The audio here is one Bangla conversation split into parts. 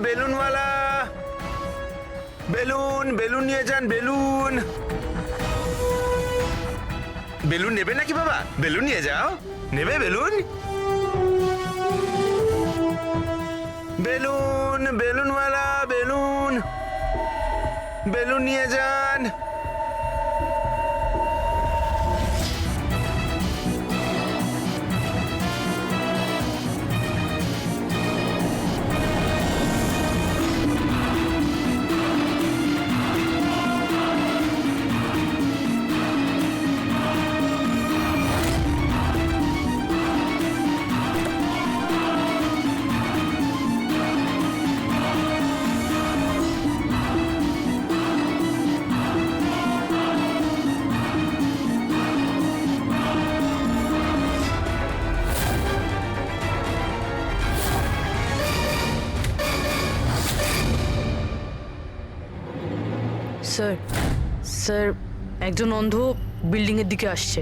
বেলুনওয়ালা, বেলুন বেলুন নিয়ে যান। বেলুন বেলুন নেবে নাকি বাবা? বেলুন নিয়ে যাও। নেবে বেলুন? বেলুন বেলুনওয়ালা, বেলুন বেলুন নিয়ে যান। স্যার স্যার একজন অন্ধ বিল্ডিং এর দিকে আসছে।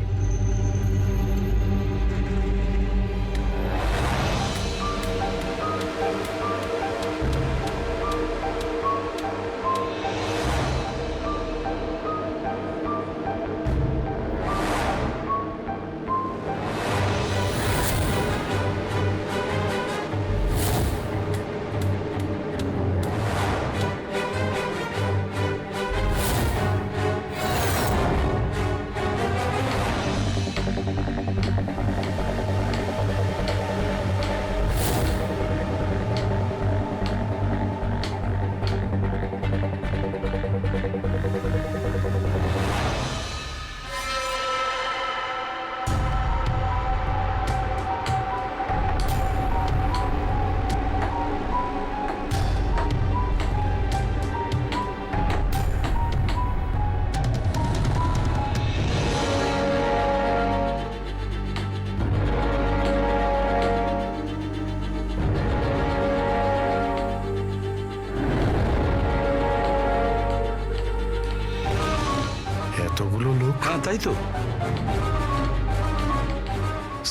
এতগুলো লোক? হ্যাঁ তাই তো।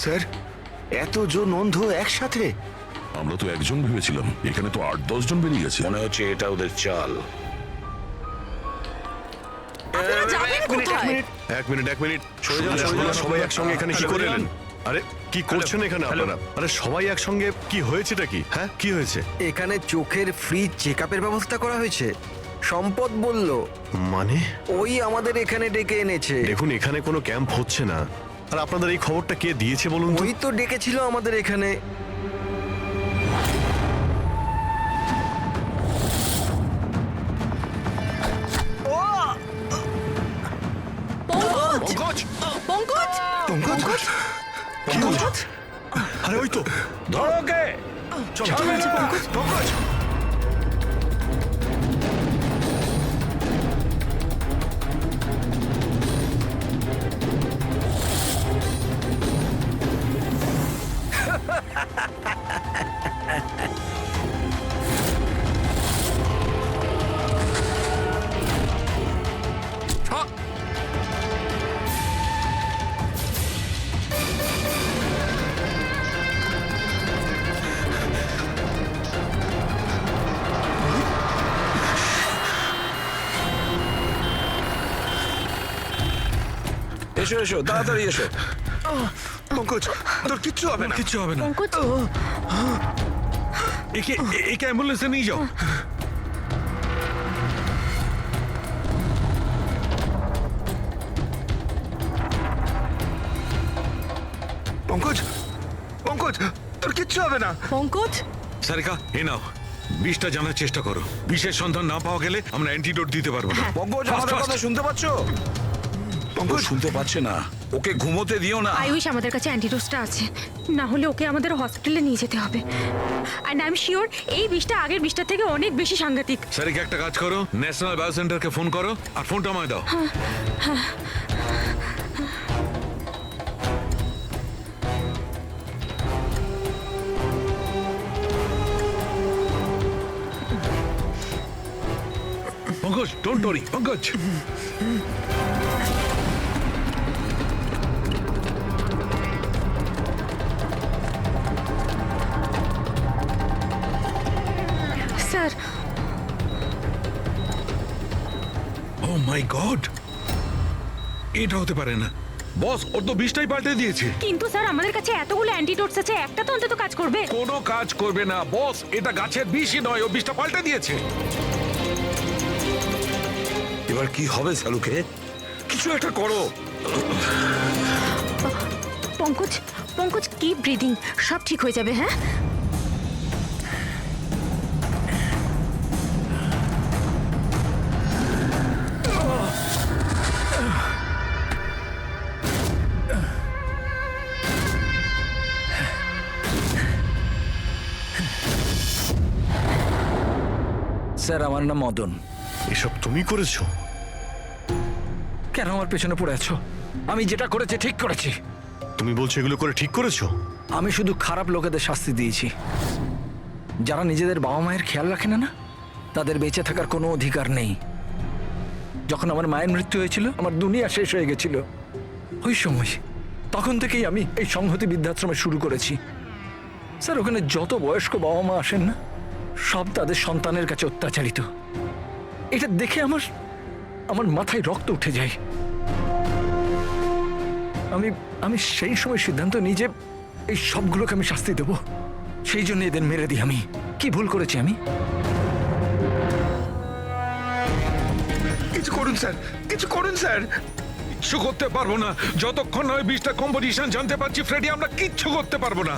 স্যার, এতজন অন্ধ একসাথে? আমরা তো একজন ভেবেছিলাম, এখানে তো 8-10 জন বেরিয়ে গেছে। মনে হচ্ছে এটা ওদের চাল। আপনারা যাবেন কোথায়? এক মিনিট সবাই একসঙ্গে এখানে কি করে এলেন? আরে কি করছেন এখানে আপনারা? আরে সবাই একসঙ্গে কি হয়েছেটা কি? হ্যাঁ কি হয়েছে? এখানে চোখের ফ্রি চেকআপের ব্যবস্থা করা হয়েছে। সম্পদ বলল, মানে ওই আমাদের এখানে ডেকে এনেছে। দেখুন এখানে কোনো ক্যাম্প হচ্ছে না। আর আপনাদের এই খবরটা কে দিয়েছে বলুন তো? ওই তো ডেকেছিল আমাদের এখানে। পঙ্কজ পঙ্কজ পঙ্কজ, পঙ্কজ! আরে ওই তো ধরো ওকে। চল পঙ্কজ! এসো এসো, তাড়াতাড়ি এসো। পঙ্কজ, তোর কিচ্ছু হবে না। কিচ্ছু হবে না। পঙ্কজ একে অ্যাম্বুলেন্সে নিয়ে যাও। পঙ্কজ, পঙ্কজ, তোর কিচ্ছু হবে না। পঙ্কজ সারিকা এ নাও, বিষটা জানার চেষ্টা করো। বিষের সন্ধান না পাওয়া গেলে আমরা অ্যান্টিডোট দিতে পারবো না। পঙ্কজ, Fast, আমাদের fast. কথা শুনতে পাচ্ছো? পঙ্কজ, শুনতে পাচ্ছে না। ওকে ঘুমোতে দিও না। আয়ুষ, আমাদের কাছে অ্যান্টিডোজটা আছে, না হলে ওকে আমাদের হসপিটালে নিয়ে যেতে হবে। অ্যান্ড আই এম শিওর এই বিষটা আগের বিষটার থেকে অনেক বেশি সাংঘাতিক। সারিকা একটা কাজ করো, ন্যাশনাল বায়ো সেন্টারকে ফোন করো আর ফোনটা আমায় দাও। Pankaj, don't worry Pankaj. Sir oh my God, এটা হতে পারে না। বস, ওর তো বিষটাই পাল্টে দিয়েছে। কিন্তু স্যার আমাদের কাছে এতগুলো অ্যান্টিডোটস আছে, একটা তো অন্তত কাজ করবে। কোনো কাজ করবে না বস, এটা গাছের বিষই নয়, ও বিষটা পাল্টে দিয়েছে। এবার কি হবে সালুকে? কিছু একটা করো। পঙ্কজ পঙ্কজ কিপ ব্রিদিং, সব ঠিক হয়ে যাবে। হ্যাঁ স্যার, আমার নাম মদন। এসব তুমি করেছো? কেন আমার পেছনে পড়ে আছো? আমি যেটা করেছি ঠিক করেছি। তুমি বলছো এগুলো করে ঠিক করেছো? আমি শুধু খারাপ লোকেদের শাস্তি দিয়েছি। যারা নিজেদের বাবা মায়ের খেয়াল রাখে না, তাদের বেঁচে থাকার কোনো অধিকার নেই। যখন আমার মায়ের মৃত্যু হয়েছিল, আমার দুনিয়া শেষ হয়ে গেছিল। ওই সময় তখন থেকেই আমি এই সংহতি বৃদ্ধাশ্রমে শুরু করেছি। স্যার, ওখানে যত বয়স্ক বাবা মা আসেন না, সব তাদের সন্তানের কাছে অত্যাচারিত। এটা দেখে আমার মাথায় রক্ত উঠে যায়। আমি সেই সময় সিদ্ধান্ত নিই যে এই সবগুলোকে আমি শাস্তি দেব। সেই জন্য এদের মেরে দিই। আমি কি ভুল করেছি? আমি কিছু করুন স্যার, কিছু করুন স্যার। কিচ্ছু করতে পারবো না যতক্ষণ না ওই বিষটা কম্পোজিশন জানতে পারছি। ফ্রেডি, আমরা কিচ্ছু করতে পারবো না।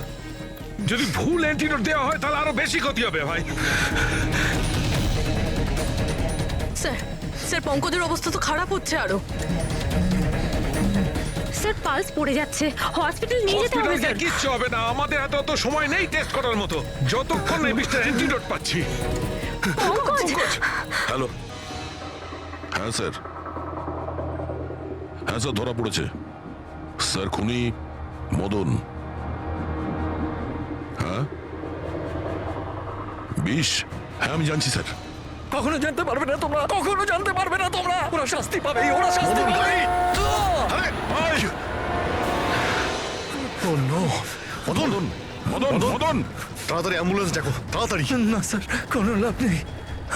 যদি ভুল অ্যান্টিডোট দেওয়া হয় তাহলে আরো বেশি ক্ষতি হবে ভাই। স্যার, স্যার পঙ্কজের অবস্থা তো খারাপ হচ্ছে আরো। স্যার পালস পড়ে যাচ্ছে, হসপিটাল নিয়ে যেতে হবে। হসপিটালে স্যার কিচ্ছু হবে না, আমাদের হাতে অত সময় নেই টেস্ট করার মতো। যতক্ষণ না এই বিষটার অ্যান্টিডোট পাচ্ছি। পঙ্কজ হ্যালো, হ্যাঁ স্যার, হ্যাঁ স্যার, ধরা পড়েছে স্যার। খুনি মদন। হ্যাঁ, বিষ। হ্যাঁ, আমি জানছি স্যার। কখনো জানতে পারবে না তোমরা, কখনো জানতে পারবে না তোমরা। ওরা শাস্তি পাবে, ওরা শাস্তি পাবে। ও নো! মদন, মদন, মদন, তাড়াতাড়ি অ্যাম্বুলেন্স ডাকো, তাড়াতাড়ি। না স্যার, কোনো লাভ নেই।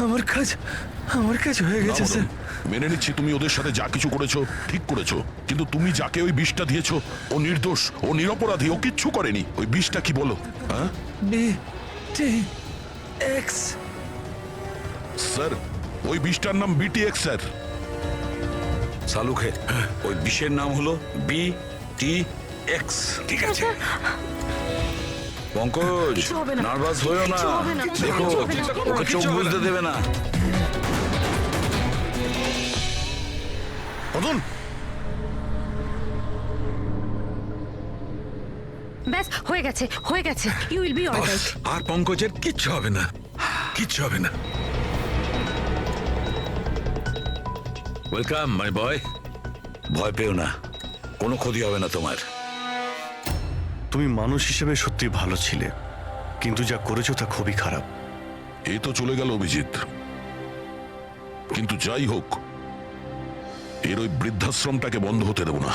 আমার কাজ হয়ে না, গেছে মদন, স্যার। মেনে নিচ্ছি তুমি ওদের সাথে যা কিছু করেছো ঠিক করেছো, কিন্তু তুমি যাকে ওই বিষটা দিয়েছো ও নির্দোষ, ও নিরপরাধী, ও কিচ্ছু করেনি। ওই বিষটা কি বলো? হ্যাঁ BTX স্যার, ওই বিষটার নাম BTX স্যার। সালুকে ওই বিষের নাম হলো BTX। ঠিক আছে, পঙ্কজ, কিছু হবে না। নার্ভাস হয়েও না। কিছু হবে না। দেখো, কিছু হবে না। ওকে চোখ বুঝতে দেবে না। মদন, ব্যাস হয়ে গেছে, হয়ে গেছে। You will be alright. আর পঙ্কজের কিচ্ছু হবে না, কিচ্ছু হবে না। Welcome my boy. ভয় পেও না, কোনো ক্ষতি হবে না তোমার। তুমি মানুষ হিসেবে সত্যি ভালো ছিলে, কিন্তু যা করেছো তা খুবই খারাপ। এই তো চলে গেল অভিজিৎ, কিন্তু যাই হোক, এর ওই বৃদ্ধাশ্রমটাকে বন্ধ হতে দেব না।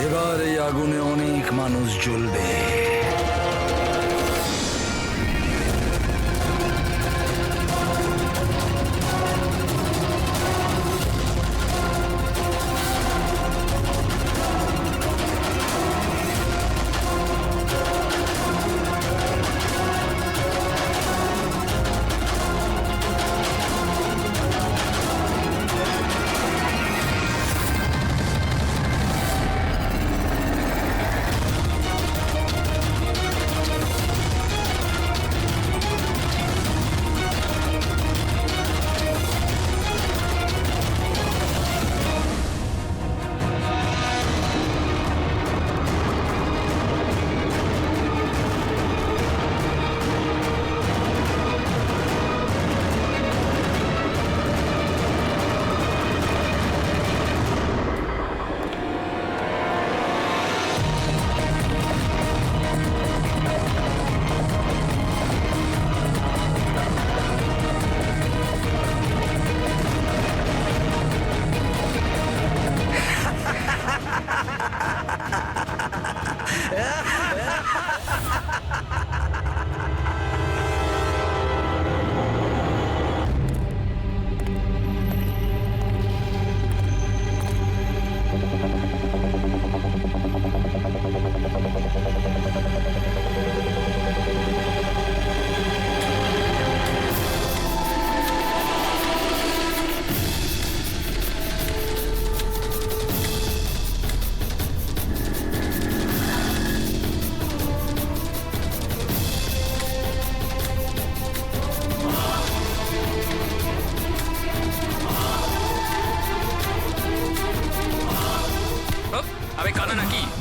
এবার এই আগুনে অনেক মানুষ জ্বলবে।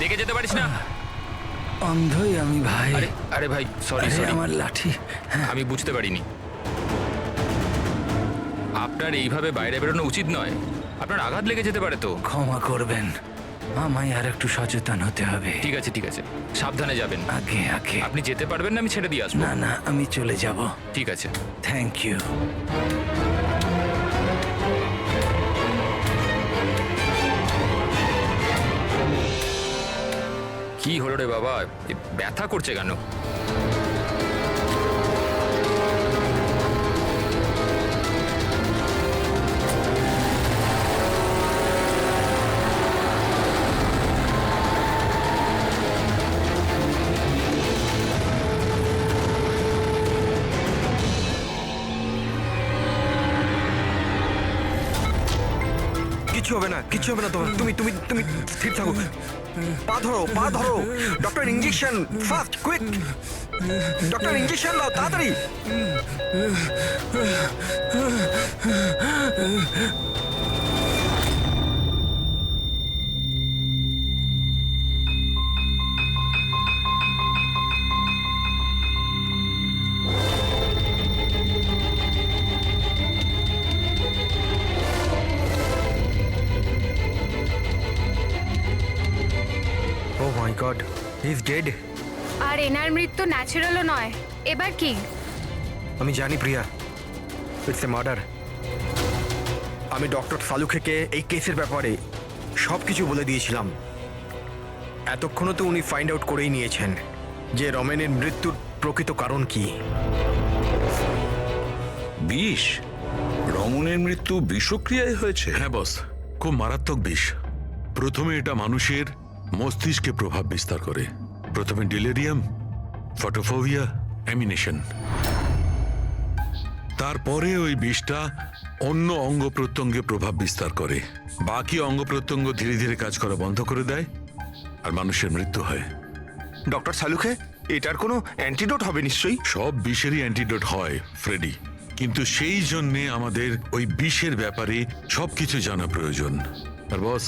দেখে যেতে পারিস না? অন্ধই আমি ভাই। আরে আরে ভাই, সরি আরে, সরি, আমার লাঠি। আমি বুঝতে পারিনি। আপনার এইভাবে বাইরে বেরোনো উচিত নয়, আপনার আঘাত লেগে যেতে পারে তো। ক্ষমা করবেন, আমায় আর একটু সচেতন হতে হবে। ঠিক আছে ঠিক আছে, সাবধানে যাবেন। আগে আগে। আপনি যেতে পারবেন না, আমি ছেড়ে দিয়ে আসবো। না না, আমি চলে যাব। ঠিক আছে। Thank you. কি হলো রে বাবা, এ ব্যথা করছে কেন? কিছু হবে না, কিছু হবে না তোমার। তুমি তুমি তুমি স্থির থাকো। পা ধরো, পা ধরো। Doctor, injection fast, quick. Doctor, injection দাও তাড়াতাড়ি। ও my god, he is dead. আর এনার মৃত্যু ন্যাচারালও নয়। এবার কি? আমি জানি প্রিয়া, ইটস এ মার্ডার। আমি ডক্টর সালুখেকে এই কেসের ব্যাপারে সব কিছু বলে দিয়েছিলাম। এতক্ষণও তো উনি ফাইন্ড আউট করেই নিয়েছেন যে রমেনের মৃত্যুর প্রকৃত কারণ কি। বিষ? রমনের মৃত্যু বিষক্রিয়ায় হয়েছে? হ্যাঁ বস, খুব মারাত্মক বিষ। প্রথমে এটা মানুষের মস্তিষ্কে প্রভাব বিস্তার করে। প্রথমে ডিলেরিয়াম, ফটোফোবিয়া, অ্যামিনেশন। তারপরে ওই বিষটা অন্য অঙ্গ প্রত্যঙ্গে প্রভাব বিস্তার করে। বাকি অঙ্গ প্রত্যঙ্গ ধীরে ধীরে কাজ করা বন্ধ করে দেয় আর মানুষের মৃত্যু হয়। ডক্টর সালুখে, এটার কোনো অ্যান্টিডোট হবে নিশ্চয়ই? সব বিষেরই অ্যান্টিডোট হয় ফ্রেডি, কিন্তু সেই জন্যে আমাদের ওই বিষের ব্যাপারে সবকিছু জানা প্রয়োজন। আর বস,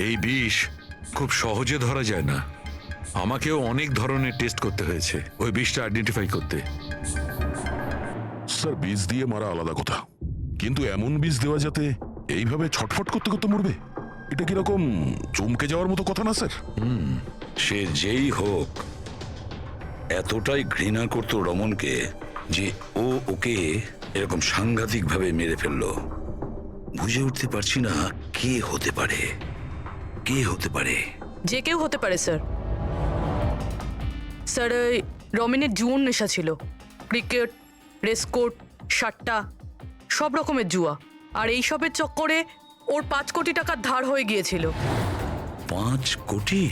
এই বিষ খুব সহজে ধরা যায় না। আমাকেও অনেক ধরনের টেস্ট করতে হয়েছে ওই বিষটা আইডেন্টিফাই করতে। স্যার, বীজ দিয়ে মারা আলাদা কথা, কিন্তু এমন বীজ দেওয়া যাতে এইভাবে ছটফট করতে করতে মরবে, এটা কিরকম চমকে যাওয়ার মতো কথা না স্যার? সে যেই হোক, এতটাই ঘৃণা করতো রমনকে যে ও ওকে এরকম সাংঘাতিক ভাবে মেরে ফেললো। বুঝে উঠতে পারছি না কে হতে পারে, কে হতে পারে। যে কেউ হতে পারে স্যার। স্যার, ওই রমেনের জুয়ন নেশা ছিল। ক্রিকেট, রেসকোর্ট, সাট্টা, সব রকমের জুয়া। আর এইসবের চক্করে ওর 5 কোটি টাকার ধার হয়ে গিয়েছিল। 5 কোটি?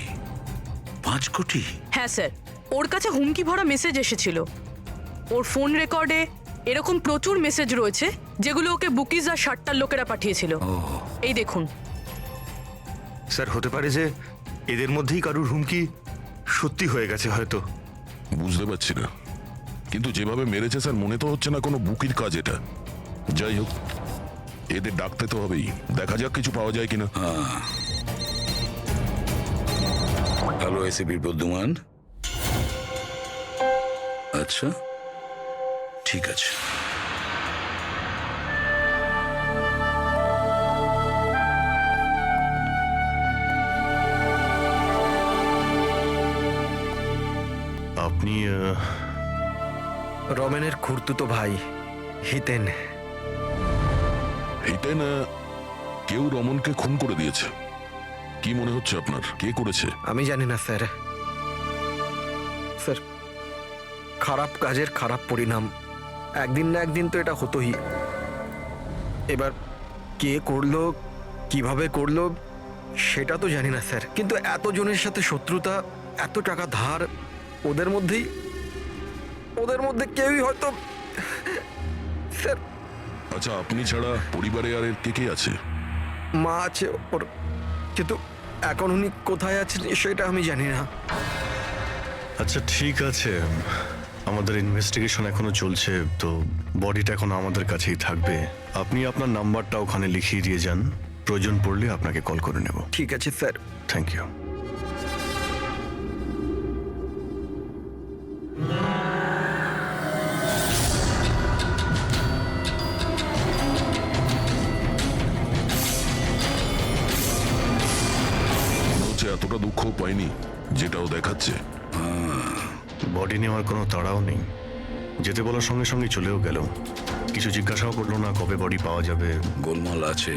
5 কোটি? হ্যাঁ স্যার, ওর কাছে হুমকি ভরা মেসেজ এসেছিল। ওর ফোন রেকর্ডে এরকম প্রচুর মেসেজ রয়েছে যেগুলো ওকে বুকিজ আর সাট্টার লোকেরা পাঠিয়েছিল। এই দেখুন। স্যার, হতে পারে যে এদের মধ্যেই কারুর হুমকি সত্যি হয়ে গেছে হয়তো। বুঝতে পারছি না, কিন্তু যেভাবে মেরেছে স্যার, মনে তো হচ্ছে না কোনো বুকির কাজ এটা। যাই হোক, এদের ডাকতে তো হবেই, দেখা যাক কিছু পাওয়া যায় কিনা। Hello ACP Pradyuman. আচ্ছা, ঠিক আছে। আপনি রমেনের খুড়তুতো ভাই হিতেন। হিতেন, কেউ রমনকে খুন করে দিয়েছে। কি মনে হচ্ছে আপনার, কে করেছে? আমি জানি না স্যার। স্যার, খারাপ কাজের খারাপ পরিণাম। একদিন না একদিন তো এটা হতোই। এবার কে করলো, কিভাবে করলো, সেটা তো জানি না স্যার। কিন্তু এতজনের সাথে শত্রুতা, এত টাকা ধার, ওদের মধ্যে কেউই হয়তো। স্যার, আচ্ছা, আপনি ছাড়া পরিবারে আর এর কে কে আছে? মা আছে ওর, কিন্তু এখন উনি কোথায় আছেন সেটা আমি জানি না। আচ্ছা ঠিক আছে, আমাদের ইনভেস্টিগেশন এখনো চলছে, তো বডিটা এখন আমাদের কাছেই থাকবে। আপনি আপনার নাম্বারটা ওখানে লিখিয়ে দিয়ে যান, প্রয়োজন পড়লে আপনাকে কল করে নেব। ঠিক আছে স্যার। Thank you. হয়নি যেটাও দেখাচ্ছে? বডি নেওয়ার কোনো তাড়াও নেই, যেতে বলার সঙ্গে সঙ্গে চলেও গেল। কিছু জিজ্ঞাসাও করলো না কবে বডি পাওয়া যাবে। গোলমাল আছে,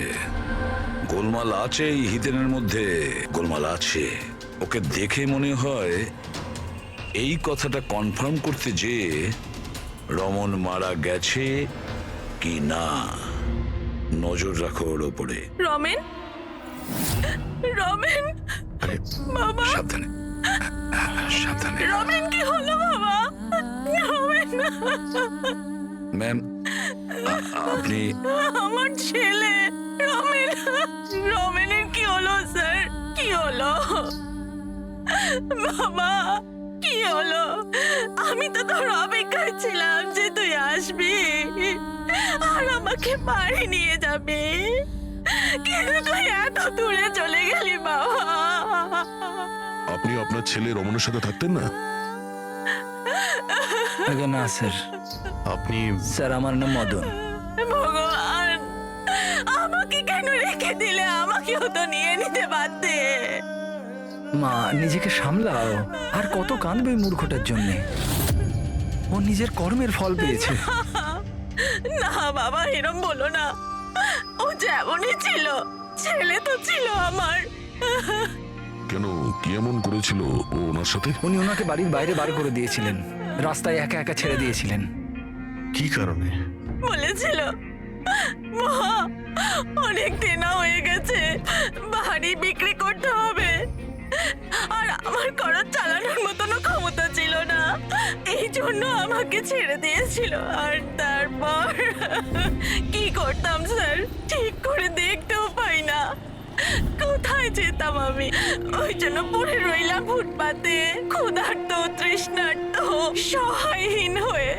গোলমাল আছে এই হিতেনের মধ্যে, গোলমাল আছে। ওকে দেখে মনে হয় এই কথাটা কনফার্ম করতে যে রমন মারা গেছে কি না। নজর রাখো ওর ওপরে। রমেন, রমেন, আরে বাবা, সাবধানে সাবধানে। রমেন কি হলো বাবা? রমেন, ম্যাম আপনি আমার ছেলে রমেন, রমেনের কি হলো স্যার? কি হলো বাবা? কি হলো? আমি তো তোর অপেক্ষায় ছিলাম যে তুই আসবি আর আমাকে বাড়ি নিয়ে যাবি, কিন্তু তুই এত দূরে চলে গেলি বাবা। আপনি আপনার ছেলে রমনের সাথে থাকতেন না? আগে না স্যার, আপনি স্যার আমার নাম মদন। ভগবান, আমাকে কেন রেখে দিলে? আমাকেও তো নিয়ে নিতে পারতে। মা নিজেকে সামলাও, আর কত কাঁদবে এই মূর্খটার জন্যে? ও নিজের কর্মের ফল পেয়েছে। না বাবা, এরম বলো না। ও যেমনই ছিল, ছেলে তো ছিল আমার। কেন, কি এমন করেছিল ও ওনার সাথে? উনি ওনাকে বাড়ির বাইরে বার করে দিয়েছিলেন, রাস্তায় একা একা ছেড়ে দিয়েছিলেন। কি কারণে? বলেছিল মা অনেক দেনা হয়ে গেছে, বাড়ি বিক্রি করতে হবে, আর আমার খরচ চালানোর মতনও ক্ষমতা ছিল না, এই জন্য আমাকে ছেড়ে দিয়েছিল। আর তারপর কি করতাম স্যার? ঠিক করে দেখতেও পাই না, কোথায় যেতাম আমি? ওই জন্য পড়ে রইলাম ফুটপাতে, ক্ষুধার্ত, তৃষ্ণার্ত, সহায়হীন হয়ে।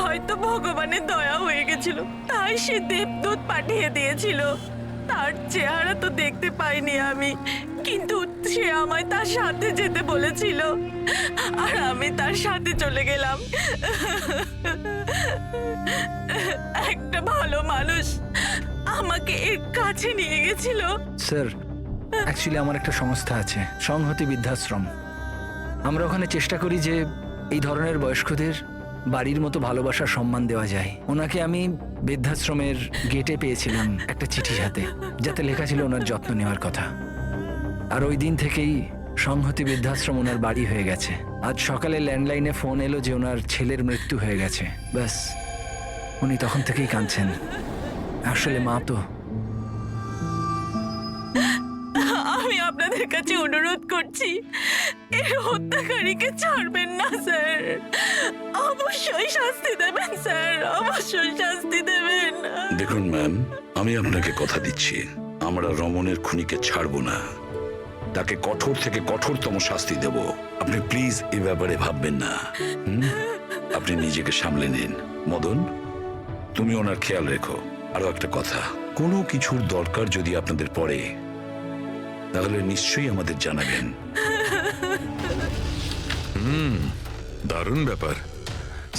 হয়তো ভগবানের দয়া হয়ে গেছিল, তাই সে দেবদূত পাঠিয়ে দিয়েছিল। তার চেহারা তো দেখতে পাইনি আমি, কিন্তু সে আমায় তার সাথে যেতে বলেছিল, আর আমি তার সাথে চলে গেলাম। একটা ভালো মানুষ আমাকে এর কাছে নিয়ে গেছিল। স্যার, অ্যাকচুয়ালি আমার একটা সংস্থা আছে, সংহতি বৃদ্ধাশ্রম। আমরা ওখানে চেষ্টা করি যে এই ধরনের বয়স্কদের বাড়ির মতো ভালোবাসার সম্মান দেওয়া যায়। ওনাকে আমি বৃদ্ধাশ্রমের গেটে পেয়েছিলাম একটা চিঠি হাতে, যাতে লেখা ছিল ওনার যত্ন নেওয়ার কথা। আর ওই দিন থেকেই সংহতি বৃদ্ধাশ্রম ওনার বাড়ি হয়ে গেছে। আজ সকালে ল্যান্ডলাইনে ফোন এলো যে ওনার ছেলের মৃত্যু হয়ে গেছে। ব্যাস, উনি তখন থেকেই কাঁদছেন। আসলে মা তো। আমি আপনাদের কাছে অনুরোধ করছি, এর হত্যাকারীকে ছাড়বেন না স্যার, অবশ্যই শাস্তি দেবেন স্যার, অবশ্যই শাস্তি দেবেন। দেখুন ম্যাম, আমি আপনাকে কথা দিচ্ছি, আমরা রমনের খুনিকে ছাড়বো না, তাকে কঠোর থেকে কঠোরতম শাস্তি দেব। আপনি প্লিজ এই ব্যাপারে ভাববেন না। আপনি নিজেকে সামলে নিন। মদন, তুমি ওনার খেয়াল রেখো। আরো একটা কথা, কোনো কিছুর দরকার যদি আপনাদের পড়ে, তাহলে নিশ্চয়ই আমাদের জানাবেন। দারুণ ব্যাপার।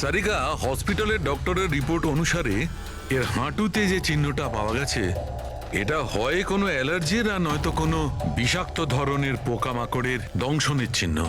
সারিকা, হসপিটালের ডক্টরের রিপোর্ট অনুসারে এর হাঁটুতে যে চিহ্নটা পাওয়া গেছে, এটা হয় কোনো অ্যালার্জির, আর নয়তো কোনো বিষাক্ত ধরনের পোকামাকড়ের দংশনের চিহ্ন।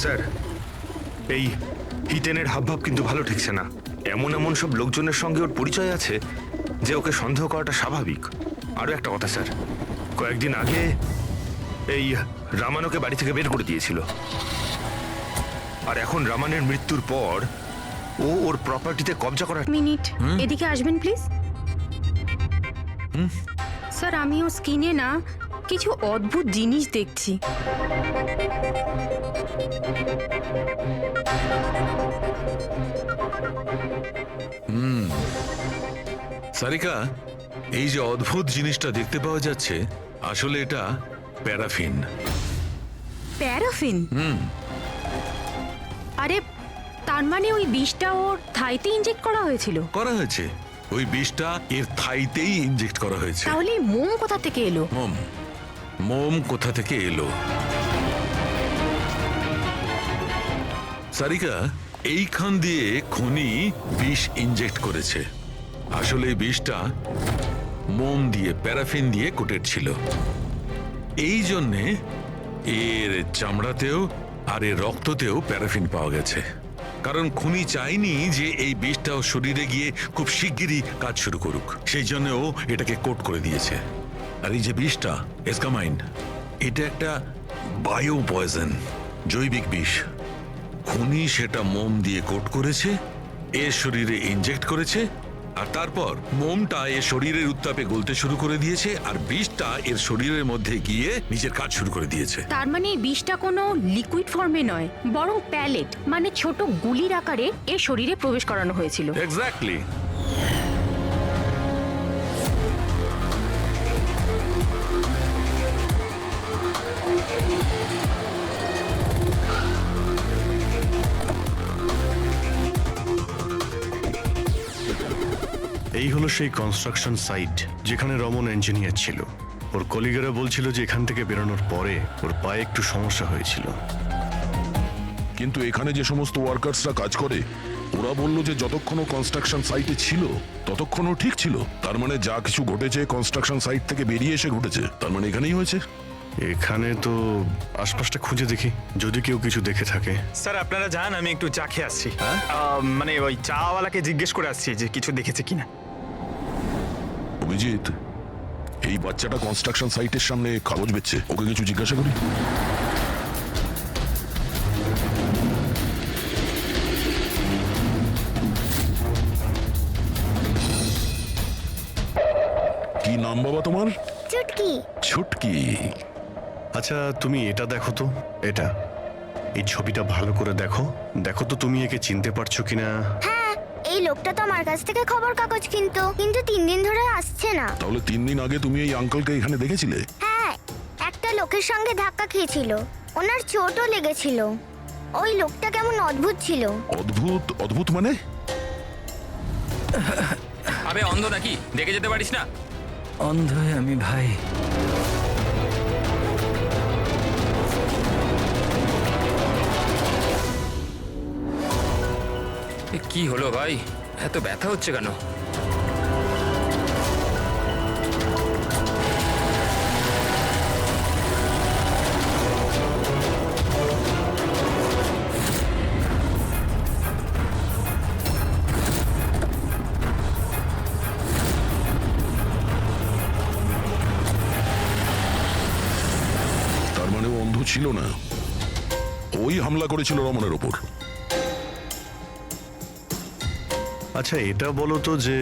স্যার, এই হিতেনের হাবভাব কিন্তু ভালো ঠেকছে না। এমন এমন সব লোকজনের সঙ্গে ওর পরিচয় আছে যে ওকে সন্দেহ করাটা স্বাভাবিক। আরও একটা কথা স্যার, কয়েকদিন আগে এই রামানকে বাড়ি থেকে বের করে দিয়েছিল, আর এখন রামানের মৃত্যুর পর ও ওর প্রপার্টিতে কবজা করার। মিনিট, এদিকে আসবেন প্লিজ। স্যার, আমি ও স্কিনে না কিছু অদ্ভুত জিনিস দেখছি। সারিকা, এই যে অদ্ভুত জিনিসটা দেখতে পাওয়া যাচ্ছে, আসলে এটা প্যারাফিন। প্যারাফিন? আরে তার মানে ওই বিষটা ওর থাইতে ইনজেক্ট করা হয়েছিল? করা হয়েছে, ওই বিষটা এর থাইতেই ইনজেক্ট করা হয়েছে। তাহলে এই মোম কোথা থেকে এলো? মোম কোথা থেকে এলো? সারিকা, এইখান দিয়ে খুনি বিষ ইনজেক্ট করেছে। আসলে এই বিষটা মোম দিয়ে, প্যারাফিন দিয়ে কোটেড ছিল। এই জন্যে এর চামড়াতেও আর এর রক্ততেও প্যারাফিন পাওয়া গেছে। কারণ খুনি চায়নি যে এই বিষটাও শরীরে গিয়ে খুব শিগগিরই কাজ শুরু করুক, সেই জন্য ও এটাকে কোট করে দিয়েছে। আর এই যে বিষটা এসকামাইন, এটা একটা বায়ো পয়জন, জৈবিক বিষ। খুনি সেটা মোম দিয়ে কোট করেছে, এর শরীরে ইনজেক্ট করেছে, আর তারপর মোমটা এর শরীরের উত্তাপে গলতে শুরু করে দিয়েছে, আর বিষটা এর শরীরের মধ্যে গিয়ে নিজের কাজ শুরু করে দিয়েছে। তার মানে এই বিষটা কোনো লিকুইড ফর্মে নয়, বরং প্যালেট মানে ছোট গুলির আকারে এর শরীরে প্রবেশ করানো হয়েছিল। এক্স্যাক্টলি। এই হলো সেই কনস্ট্রাকশন সাইট যেখানে রমন ইঞ্জিনিয়ার ছিল। ওর কলিগেরা বলছিল যে এখান থেকে বেরোনোর পরে ওর পায়ে একটু সমস্যা হয়েছিল। কিন্তু এখানে যে সমস্ত ওয়ার্কার্সরা কাজ করে ওরা বলল যে যতক্ষণ কনস্ট্রাকশন সাইটে ছিল ততক্ষণও ঠিক ছিল। তার মানে যা কিছু ঘটেছে কনস্ট্রাকশন সাইট থেকে বেরিয়ে এসে ঘটেছে, তার মানে এখানেই হয়েছে। এখানে তো আশপাশটা খুঁজে দেখি যদি কেউ কিছু দেখে থাকে। স্যার আপনারা যান, আমি একটু চা খেয়ে আসছি। মানে ওই চাওয়ালাকে জিজ্ঞেস করে আসছি যে কিছু দেখেছে কিনা। অভিজিৎ, এই বাচ্চাটা কনস্ট্রাকশন সাইটের সামনে কাগজ বেচছে, ওকে কিছু জিজ্ঞাসা করি। কি নাম বাবা তোমার? চুটকি। ছুটকি। আচ্ছা তুমি এটা দেখো তো, এটা এই ছবিটা ভালো করে দেখো, দেখো তো তুমি একে চিনতে পারছো কিনা। হ্যাঁ, এই লোকটা তো আমার কাছ থেকে খবর কাগজ কিন্তু 3 দিন ধরে আসছে না। তাহলে 3 দিন আগে তুমি এই আঙ্কেলকে এখানে দেখেছিলে? হ্যাঁ, একটা লোকের সঙ্গে ধাক্কা খেয়েছিল, ওনার চোটও লেগেছিল। ওই লোকটা কেমন অদ্ভুত ছিল। অদ্ভুত? অদ্ভুত মানে? আবে অন্ধ নাকি, দেখে যেতে পারিস না? অন্ধ হয়ে আমি ভাই। এ কি হলো ভাই, এত ব্যথা হচ্ছে কেন? তার মানে ও অন্ধ ছিল না, ওই হামলা করেছিল রমনের ওপর। আচ্ছা এটা বলো তো যে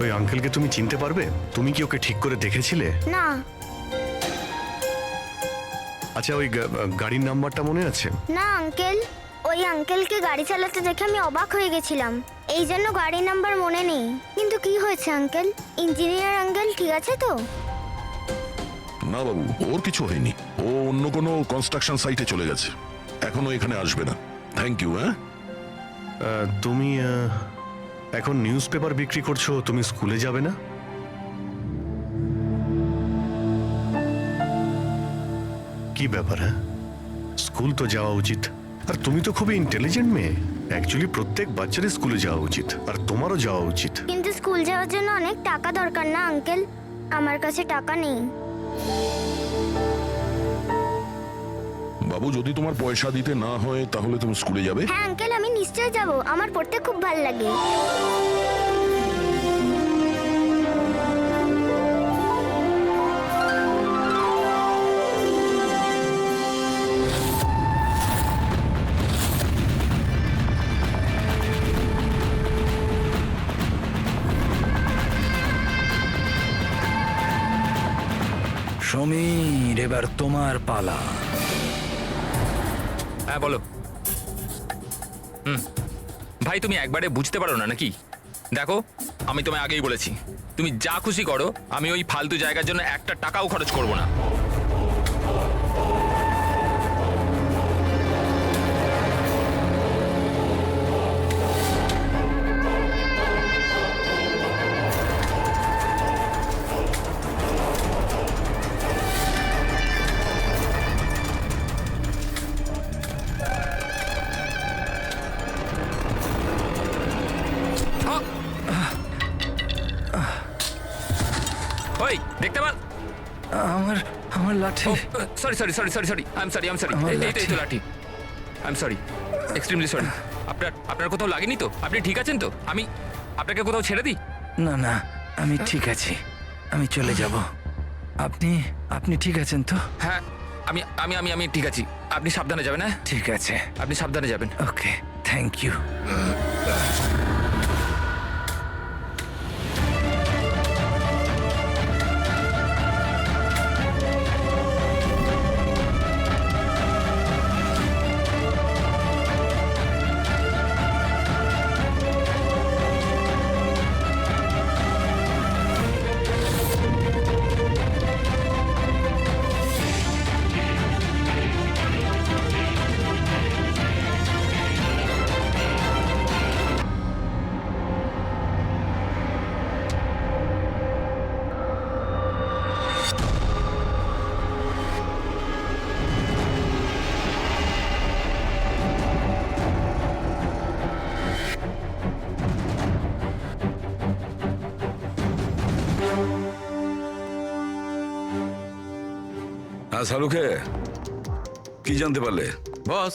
ওই আঙ্কেলকে তুমি চিনতে পারবে? তুমি কি ওকে ঠিক করে দেখেছিলে? না। আচ্ছা ওই গাড়ির নাম্বারটা মনে আছে? না আঙ্কেল, ওই আঙ্কেলকে গাড়ি চালাতে দেখে আমি অবাক হয়ে গেছিলাম, এই জন্য গাড়ির নাম্বার মনে নেই। কিন্তু কি হয়েছে আঙ্কেল? ইঞ্জিনিয়ার আঙ্কেল ঠিক আছে তো? না বাবু, ওর কিছু হয়নি, ও অন্য কোনো কনস্ট্রাকশন সাইটে চলে গেছে, এখনো এখানে আসবে না। Thank you. হ্যাঁ তুমি এখন নিউজ পেপার বিক্রি করছো, তুমি স্কুলে যাবে না? কি ব্যাপার? হ্যাঁ, স্কুল তো যাওয়া উচিত। আর তুমি তো খুবই ইন্টেলিজেন্ট মেয়ে, অ্যাকচুয়ালি প্রত্যেক বাচ্চারই স্কুলে যাওয়া উচিত, আর তোমারও যাওয়া উচিত। কিন্তু স্কুল যাওয়ার জন্য অনেক টাকা দরকার না আঙ্কেল? আমার কাছে টাকা নেই। বাবু, যদি তোমার পয়সা দিতে না হয় তাহলে তুমি স্কুলে যাবে? হ্যাঁ আঙ্কেল, আমি নিশ্চয়ই যাব, আমার পড়তে খুব ভালো লাগে। সমীর, এবার তোমার পালা। হ্যাঁ বলো। ভাই তুমি একবারে বুঝতে পারো না নাকি? দেখো আমি তোমায় আগেই বলেছি, তুমি যা খুশি করো, আমি ওই ফালতু জায়গার জন্য একটা টাকাও খরচ করব না। লাঠি। Sorry sorry sorry sorry sorry I am sorry আমার এই তো লাঠি I am sorry extremely sorry. আপনার কোথাও লাগেনি তো? আপনি ঠিক আছেন তো? আমি আপনাকে কোথাও ছেড়ে দিই? না না, আমি ঠিক আছি, আমি চলে যাব। আপনি আপনি ঠিক আছেন তো? হ্যাঁ আমি আমি আমি আমি ঠিক আছি। আপনি সাবধানে যাবেন। হ্যাঁ ঠিক আছে, আপনি সাবধানে যাবেন। ওকে, থ্যাংক ইউ। হ্যাঁ শাহরুখে, কি জানতে পারলে? বস,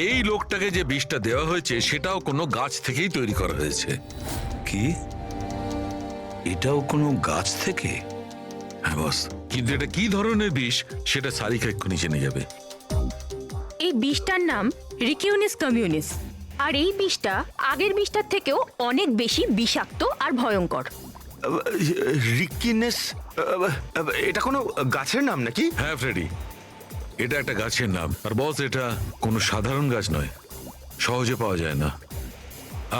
এই লোকটাকে যে বিষটা দেওয়া হয়েছে সেটাও কোনো গাছ থেকেই তৈরি করা হয়েছে। কি, এটাও কোনো গাছ থেকে? হ্যাঁ বস, কিন্তু এটা কি ধরনের বিষ সেটা সারিকা এক্ষুনি জেনে যাবে। এই বিষটার নাম রিকিউনিস কমিউনিস, আর এই বিষটা আগের বিষটার থেকেও অনেক বেশি বিষাক্ত আর ভয়ঙ্কর। রিকিনেস, এটা কোনো গাছের নাম নাকি? হ্যাঁ ফ্রেডি, এটা একটা গাছের নাম। আর বস, এটা কোনো সাধারণ গাছ নয়, সহজে পাওয়া যায় না।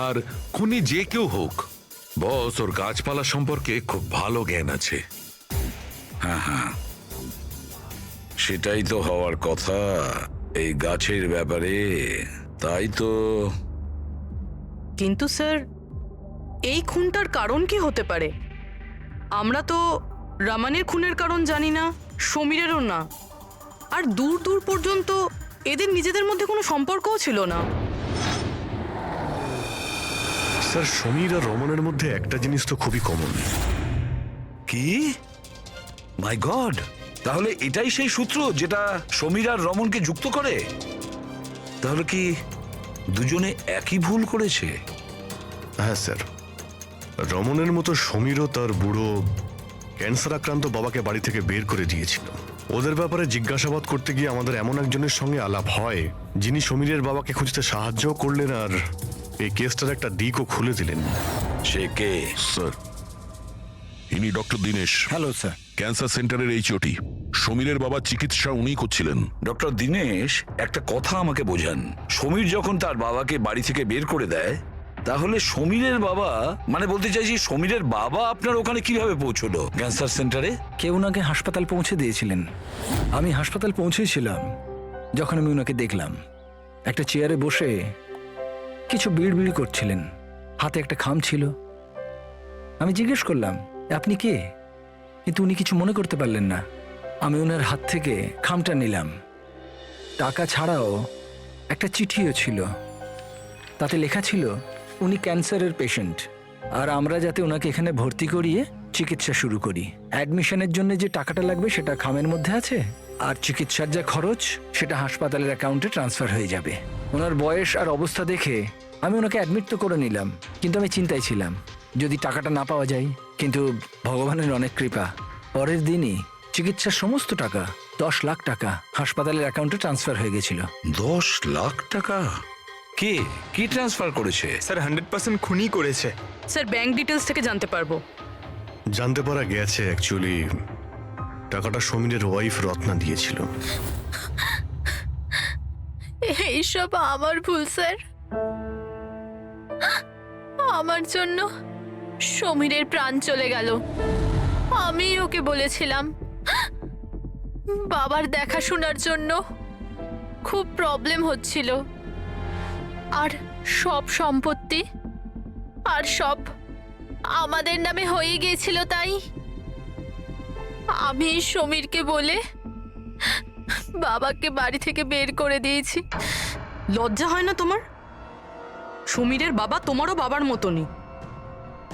আর খুনি যে কেউ হোক, বস ওর গাছপালা সম্পর্কে খুব ভালো জ্ঞান আছে। হ্যাঁ হ্যাঁ, সেটাই তো হওয়ার কথা এই গাছের ব্যাপারে। তাই তো। কিন্তু স্যার, এই খুনটার কারণ কি হতে পারে? আমরা তো রামানের খুনের কারণ জানি না, সমীরেরও না, আর দূর দূর পর্যন্ত এদের নিজেদের মধ্যে কোনো সম্পর্কও ছিল না। স্যার, সমীর আর রমনের মধ্যে একটা জিনিস তো খুবই কমন। কি? মাই গড, তাহলে এটাই সেই সূত্র যেটা সমীর আর রমনকে যুক্ত করে? তাহলে কি দুজনে একই ভুল করেছে? হ্যাঁ স্যার, রমনের মতো সমীরও তার বুড়ো ক্যান্সার আক্রান্ত বাবাকে বাড়ি থেকে বের করে দিয়েছিল। ওদের ব্যাপারে জিজ্ঞাসাবাদ করতে গিয়ে আমাদের এমন একজনের সঙ্গে আলাপ হয়, যিনি সমীরের বাবাকে খুঁজতে সাহায্য করলেন আর এই কেসটার একটা দিকও খুলে দিলেন। সে কে? স্যার, ইনি doctor Dinesh, hello sir. Cancer সেন্টারের এইচওটি। সমীরের বাবার চিকিৎসা উনিই করছিলেন। ডক্টর দীনেশ, একটা কথা আমাকে বোঝান। সমীর যখন তার বাবাকে বাড়ি থেকে বের করে দেয়, তাহলে সমীরের বাবা, মানে বলতে চাইছি সমীরের বাবা আপনার ওখানে কিভাবে পৌঁছলো ক্যান্সার সেন্টারে? কেউ ওনাকে হাসপাতাল পৌঁছে দিয়েছিলেন। আমি হাসপাতাল পৌঁছেছিলাম যখন আমি ওনাকে দেখলাম একটা চেয়ারে বসে কিছু বিড়বিড় করছিলেন, হাতে একটা খাম ছিল। আমি জিজ্ঞেস করলাম, আপনি কে? কিন্তু উনি কিছু মনে করতে পারলেন না। আমি ওনার হাত থেকে খামটা নিলাম। টাকা ছাড়াও একটা চিঠিও ছিল, তাতে লেখা ছিল উনি ক্যান্সারের পেশেন্ট, আর আমরা যাতে ওনাকে এখানে ভর্তি করিয়ে চিকিৎসা শুরু করি। অ্যাডমিশনের জন্য যে টাকাটা লাগবে সেটা খামের মধ্যে আছে, আর চিকিৎসার যা খরচ সেটা হাসপাতালের অ্যাকাউন্টে ট্রান্সফার হয়ে যাবে। ওনার বয়স আর অবস্থা দেখে আমি ওনাকে অ্যাডমিট তো করে নিলাম, কিন্তু আমি চিন্তায় ছিলাম যদি টাকাটা না পাওয়া যায়। কিন্তু ভগবানের অনেক কৃপা, পরের দিনই চিকিৎসার সমস্ত টাকা, 10 লাখ টাকা হাসপাতালের অ্যাকাউন্টে ট্রান্সফার হয়ে গেছিল। 10 লাখ টাকা? কে কি ট্রান্সফার করেছে? স্যার 100% খুনি করেছে। স্যার, ব্যাংক ডিটেলস থেকে জানতে পারবো? জানতে পারা গেছে অ্যাকচুয়ালি টাকাটা সমীরের ওয়াইফ রত্না দিয়েছিল। এইসব আমার ভুল স্যার। আমার জন্য সমীরের প্রাণ চলে গেল। আমি ওকে বলেছিলাম বাবার দেখাশোনার জন্য খুব প্রবলেম হচ্ছিল, আর সব সম্পত্তি আর সব আমাদের নামে হয়ে গিয়েছিল। তাই আমি সমীরকে বলে বাবাকে বাড়ি থেকে বের করে দিয়েছি। লজ্জা হয় না তোমার? সমীরের বাবা তোমারও বাবার মতনই,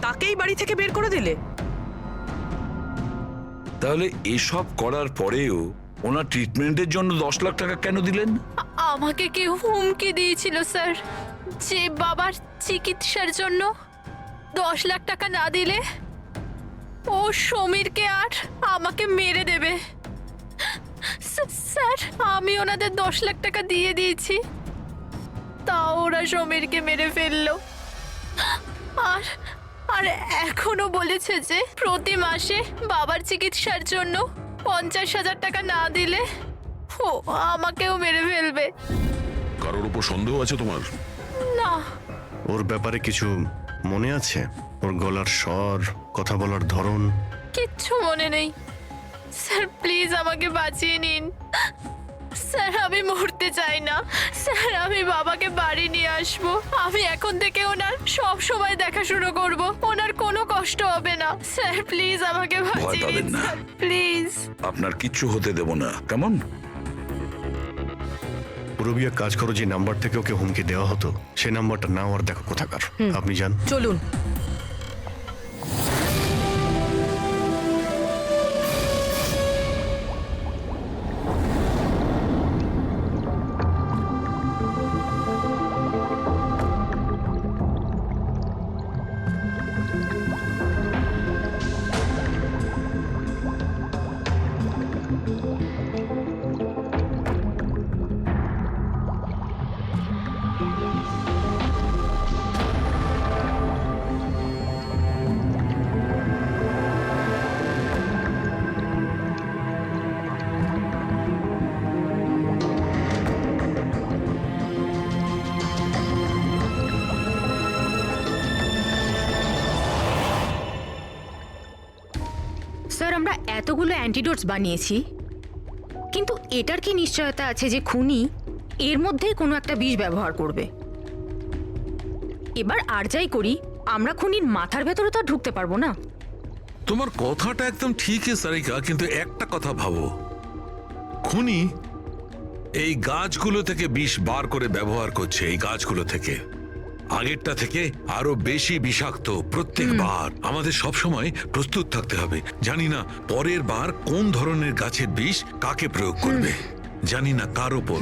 তাকেই বাড়ি থেকে বের করে দিলে। তাহলে এসব করার পরেও ওনার ট্রিটমেন্টের জন্য 10 লাখ টাকা কেন দিলেন? আমাকে কেউ হুমকি দিয়েছিল স্যার, যে বাবার চিকিৎসার জন্য 10 লাখ টাকা না দিলে ও সমীরকে আর আমাকে মেরে দেবে। স্যার, আমি ওনাদের 10 লাখ টাকা দিয়ে দিয়েছি, তাও ওরা সমীরকে মেরে ফেললো। আর আর এখনো বলেছে যে প্রতি মাসে বাবার চিকিৎসার জন্য 50,000 টাকা না দিলে ও আমাকেও মেরে ফেলবে। কারোর উপর সন্দেহ আছে তোমার? না। ওর ব্যাপারে কিছু মনে আছে? ওর গলার স্বর, কথা বলার ধরন? কিচ্ছু মনে নেই স্যার, প্লিজ আমাকে বাঁচিয়ে নিন স্যার, আমি মরতে চাই না স্যার, আমি বাবাকে বাড়ি নিয়ে আসবো। আমি এখন থেকে ওনার সব সময় দেখা শুরু করব, ওনার কোনো কষ্ট হবে না স্যার, প্লিজ আমাকে বাঁচিয়ে পাবেন নিন না। Sir, please. আপনার কিচ্ছু হতে দেব না, কেমন? পুরবিয়া, কাজ করো, যে নাম্বার থেকে ওকে হুমকি দেওয়া হতো সেই নাম্বারটা নাও আর দেখো কোথাকার। আপনি যান। চলুন। স্যার, আমরা এতগুলো অ্যান্টিডোটস বানিয়েছি, কিন্তু এটার কি নিশ্চয়তা আছে যে খুনি এর মধ্যেই কোনো একটা বিষ ব্যবহার করবে? এবার আর যাই করি, আমরা খুনির মাথার ভেতরে তো আর ঢুকতে পারবো না। তোমার কথাটা একদম ঠিকই সারিকা, কিন্তু একটা কথা ভাবো, খুনি এই গাছগুলো থেকে বিষ বার করে ব্যবহার করছে, এই গাছগুলো থেকে আগেরটা থেকে আরো বেশি বিষাক্ত প্রত্যেকবার। আমাদের সব সময় প্রস্তুত থাকতে হবে। জানি না পরের বার কোন ধরনের গাছের বিষ কাকে প্রয়োগ করবে, জানি না কার ওপর,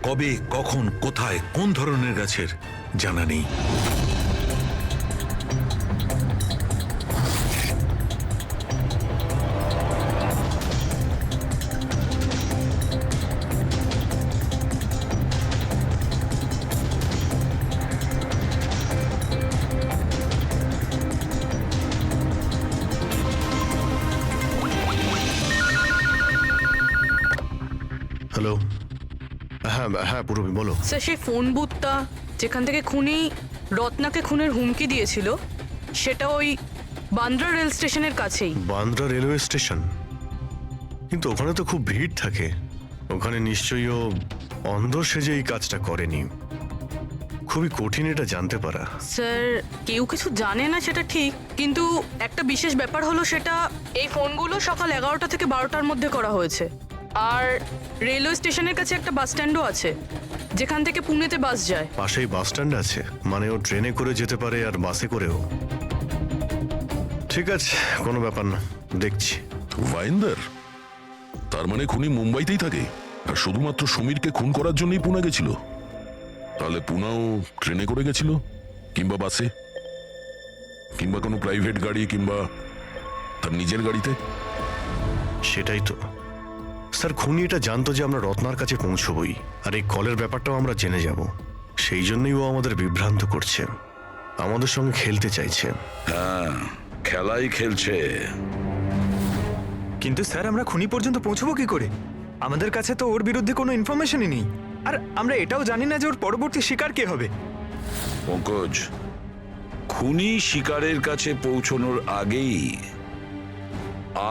কবে, কখন, কোথায়, কোন ধরনের গাছের জানা নেই। হ্যালো। হ্যাঁ হ্যাঁ, পুরবি বলো। স্যার, সেই ফোন বুথটা যেখান থেকে খুনি রত্নাকে খুনের হুমকি দিয়েছিল সেটা ওই বান্দ্রা রেল স্টেশনের কাছেই। Bandra railway station? কিন্তু ওখানে তো খুব ভিড় থাকে, ওখানে নিশ্চয়ই ও অন্ধ সেজে এই কাজটা করেনি। খুবই কঠিন এটা জানতে পারা। স্যার, কেউ কিছু জানে না সেটা ঠিক, কিন্তু একটা বিশেষ ব্যাপার হলো সেটা এই ফোনগুলো সকাল 11টা থেকে 12টার মধ্যে করা হয়েছে। আর রেলওয়ে স্টেশনের কাছে একটা বাস স্ট্যান্ডও আছে যেখান থেকে পুনেতে বাস যায়। পাশেই বাস স্ট্যান্ড আছে, মানে ও ট্রেনে করে যেতে পারে আর বাসে করেও। ঠিক আছে, কোনো ব্যাপার না, দেখছি। ভাইন্দার, তার মানে খুনি মুম্বাইতেই থাকে আর শুধুমাত্র সমীরকে খুন করার জন্যই পুনে গেছিল? তাহলে পুনাও ট্রেনে করে গেছিল, কিংবা বাসে, কিংবা কোনো প্রাইভেট গাড়ি, কিংবা তার নিজের গাড়িতে। সেটাই তো স্যার, খুনি এটা জানতো যে আমরা রত্নার কাছে পৌঁছবই, আর এই কলের ব্যাপারটাও আমরা জেনে যাব। সেই জন্যই ও আমাদের বিভ্রান্ত করছে, আমাদের সঙ্গে খেলতে চাইছে। হ্যাঁ, খেলাই খেলছে। কিন্তু স্যার, আমরা খুনি পর্যন্ত পৌঁছবো কি করে? আমাদের কাছে তো ওর বিরুদ্ধে কোনো ইনফরমেশনই নেই, আর আমরা এটাও জানি না যে ওর পরবর্তী শিকার কে হবে। পঙ্কজ, খুনি শিকারের কাছে পৌঁছানোর আগেই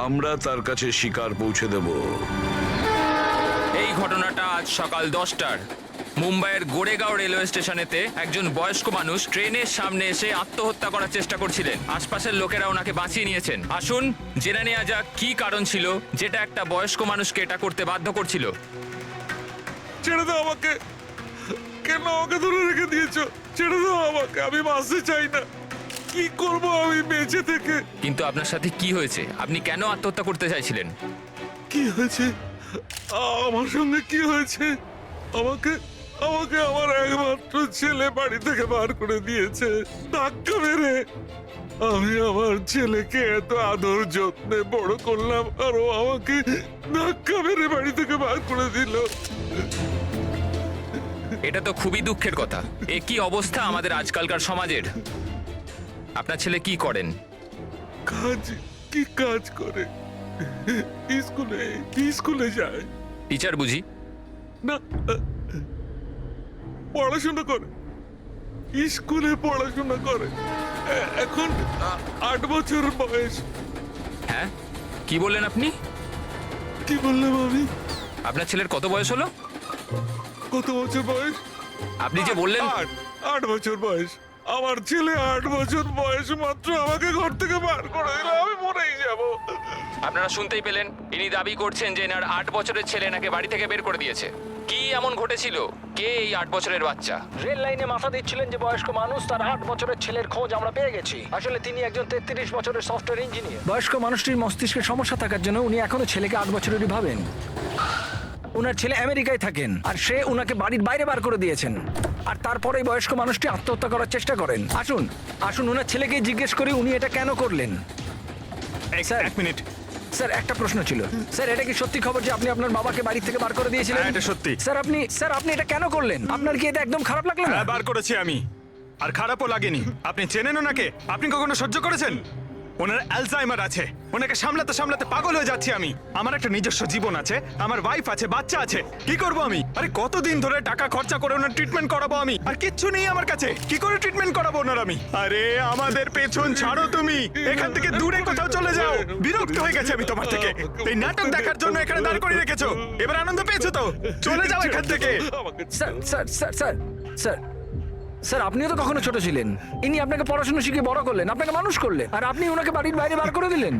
আমরা তার কাছে শিকার পৌঁছে দেব। এই ঘটনাটা আজ সকাল 10টার মুম্বাইয়ের গোরেগাঁও রেলওয়ে স্টেশনেতে একজন বয়স্ক মানুষ ট্রেনের সামনে এসে আত্মহত্যা করার চেষ্টা করছিলেন। আশপাশের লোকেরা ওনাকে বাঁচিয়ে নিয়েছেন। আসুন জেনে নেওয়া যাক কি কারণ ছিল যেটা একটা বয়স্ক মানুষকে এটা করতে বাধ্য করছিল। ছেড়ে দাও আমাকে, কেন আমাকে ধরে রেখে দিয়েছো? ছেড়ে দাও আমাকে, আমি বাঁচতে চাই না। কি করব আমি বেঁচে থেকে? কিন্তু আপনার সাথে কি হয়েছে? আপনি কেন আত্মহত্যা করতে চাইছিলেন? কি হয়েছে? আমার সঙ্গে কি হয়েছে? আমাকে আমাকে আমার একমাত্র ছেলে বাড়ি থেকে বার করে দিয়েছে ধাক্কা মেরে। আমি আমার ছেলেকে এত আদর যত্নে বড় করলাম, আর ও আমাকে ধাক্কা মেরে বাড়ি থেকে বার করে দিল। এটা তো খুবই দুঃখের কথা। এ কি অবস্থা আমাদের আজকালকার সমাজের। আপনার ছেলে কি করেন? কি কাজ করে? স্কুলে যায়। টিচার বুঝি? না, পড়াশোনা করে, স্কুলে পড়াশোনা করে। এখন 8 বছর বয়স। হ্যাঁ, কি বললেন আপনি? কি বললাম আমি? আপনার ছেলের কত বয়স হলো? কত বছর বয়স? আপনি যে বললেন 8 বছর বয়স। আমার ছেলে 8 বছর বয়স মাত্র আমাকে ঘর থেকে বার করে দিল, আমি মরেই যাব। আপনারা শুনতেই পেলেন, ইনি দাবি করছেন যে এনার 8 বছরের ছেলে নাকি বাড়ি থেকে বের করে দিয়েছে। কি এমন ঘটেছিল? কে এই 8 বছরের বাচ্চা? রেল লাইনে মাথা দিচ্ছিলেন যে বয়স্ক মানুষ, তার 8 বছরের ছেলের খোঁজ আমরা পেয়ে গেছি। আসলে তিনি একজন 33 বছরের সফটওয়্যার ইঞ্জিনিয়ার। বয়স্ক মানুষটির মস্তিষ্কের সমস্যা থাকার জন্য উনি এখনো ছেলেকে 8 বছরেরই ভাবেন। ওনার ছেলে আমেরিকায় থাকেন, আর সে ওনাকে বাড়ির বাইরে বার করে দিয়েছেন। আর তারপরে বয়স্ক মানুষটি আত্মহত্যা করার চেষ্টা করেন। আসুন আসুন ওনার ছেলেকে জিজ্ঞেস করি উনি এটা কেন করলেন। Sir, 1 minute. স্যার একটা প্রশ্ন ছিল। স্যার, এটা কি সত্যি খবর যে আপনি আপনার বাবাকে বাড়ি থেকে বার করে দিয়েছিলেন? হ্যাঁ, এটা সত্যি। স্যার আপনি এটা কেন করলেন? আপনার কি এটা একদম খারাপ লাগলো না? হ্যাঁ, বার করেছি আমি, আর খারাপও লাগেনি। আপনি চেনেন ওনাকে? আপনি কখনো সহ্য করেছেন? ওনার অ্যালজাইমার আছে, ওনাকে সামলাতে সামলাতে পাগল হয়ে যাচ্ছি আমি। আমার একটা নিজস্ব জীবন আছে, আমার ওয়াইফ আছে, বাচ্চা আছে। কি করব আমি? আরে কতদিন ধরে টাকা খরচা করে ওনার ট্রিটমেন্ট করাবো আমি, আর কিচ্ছু নেই আমার কাছে। কি করে ট্রিটমেন্ট করাবো ওনার আমি? আরে আমাদের পেছন ছাড়ো তুমি, এখান থেকে দূরে কোথাও চলে যাও। বিরক্ত হয়ে গেছে আমি তোমার থেকে। এই নাটক দেখার জন্য এখানে দাঁড় করিয়ে রেখেছো। এবার আনন্দ পেয়েছো তো? চলে যাও এখান থেকে। Sir sir sir sir sir sir, আপনিও তো কখনো ছোট ছিলেন। ইনি আপনাকে পড়াশোনা শিখিয়ে বড় করলেন, আপনাকে মানুষ করলেন, আর আপনি ওনাকে বাড়ির বাইরে বার করে দিলেন।